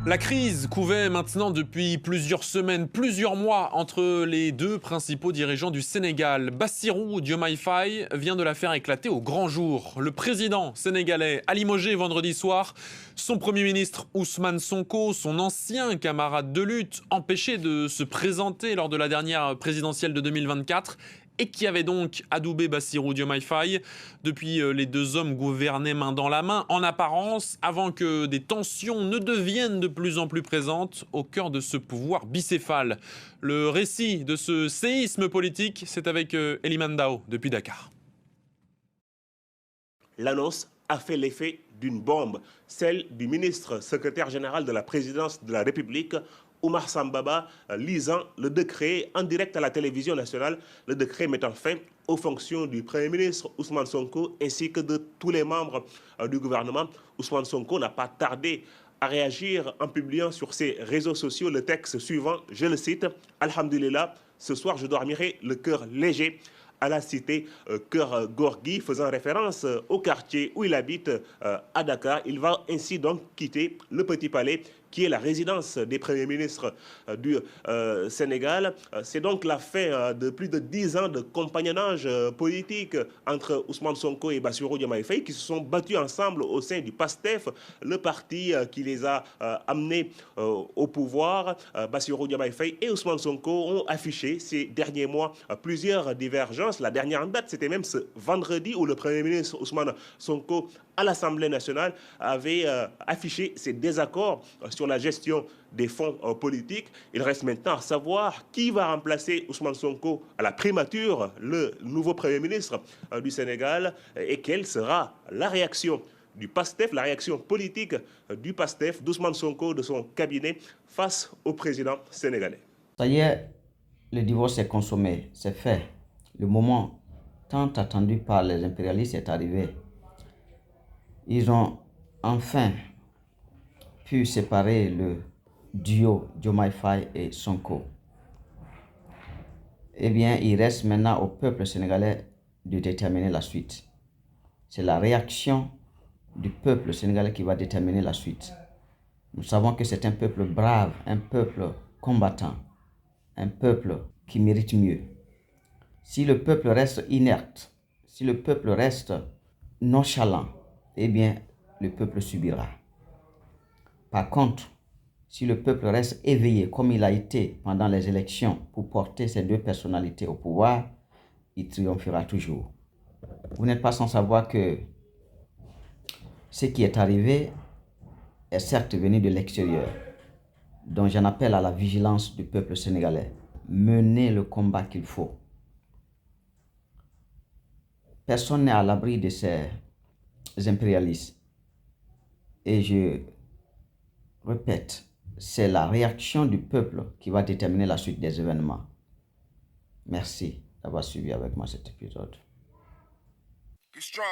La crise couvait maintenant depuis plusieurs semaines, plusieurs mois entre les deux principaux dirigeants du Sénégal. Bassirou Diomaye Faye vient de la faire éclater au grand jour. Le président sénégalais a limogé vendredi soir son premier ministre Ousmane Sonko, son ancien camarade de lutte, empêché de se présenter lors de la dernière présidentielle de 2024 et qui avait donc adoubé Bassirou Diomaye Faye. Depuis, les deux hommes gouvernaient main dans la main, en apparence, avant que des tensions ne deviennent de plus en plus présentes au cœur de ce pouvoir bicéphale. Le récit de ce séisme politique, c'est avec Eliman Dao, depuis Dakar. L'annonce a fait l'effet d'une bombe, celle du ministre secrétaire général de la présidence de la République, Oumar Sambaba, lisant le décret en direct à la télévision nationale, le décret mettant fin aux fonctions du Premier ministre Ousmane Sonko ainsi que de tous les membres du gouvernement. Ousmane Sonko n'a pas tardé à réagir en publiant sur ses réseaux sociaux le texte suivant, je le cite, « Alhamdulillah, ce soir je dormirai le cœur léger ». À la cité Cœur Gorgui, faisant référence au quartier où il habite à Dakar. Il va ainsi donc quitter le Petit Palais, qui est la résidence des premiers ministres du Sénégal. C'est donc la fin de plus de 10 ans de compagnonnage politique entre Ousmane Sonko et Bassirou Diomaye Faye, qui se sont battus ensemble au sein du PASTEF, le parti qui les a amenés au pouvoir. Bassirou Diomaye Faye et Ousmane Sonko ont affiché ces derniers mois plusieurs divergences. La dernière en date, c'était même ce vendredi où le Premier ministre Ousmane Sonko à l'Assemblée nationale avait affiché ses désaccords sur la gestion des fonds politiques. Il reste maintenant à savoir qui va remplacer Ousmane Sonko à la primature, le nouveau Premier ministre du Sénégal, et quelle sera la réaction du PASTEF, la réaction politique du PASTEF, d'Ousmane Sonko, de son cabinet, face au président sénégalais. Ça y est, le divorce est consommé, c'est fait. Le moment tant attendu par les impérialistes est arrivé. Ils ont enfin pu séparer le duo Diomaye Faye et Sonko. Eh bien, il reste maintenant au peuple sénégalais de déterminer la suite. C'est la réaction du peuple sénégalais qui va déterminer la suite. Nous savons que c'est un peuple brave, un peuple combattant, un peuple qui mérite mieux. Si le peuple reste inerte, si le peuple reste nonchalant, eh bien, le peuple subira. Par contre, si le peuple reste éveillé comme il a été pendant les élections pour porter ces deux personnalités au pouvoir, il triomphera toujours. Vous n'êtes pas sans savoir que ce qui est arrivé est certes venu de l'extérieur. Donc j'en appelle à la vigilance du peuple sénégalais. Menez le combat qu'il faut. Personne n'est à l'abri de ces impérialistes. Et je répète, c'est la réaction du peuple qui va déterminer la suite des événements. Merci d'avoir suivi avec moi cet épisode. Be strong.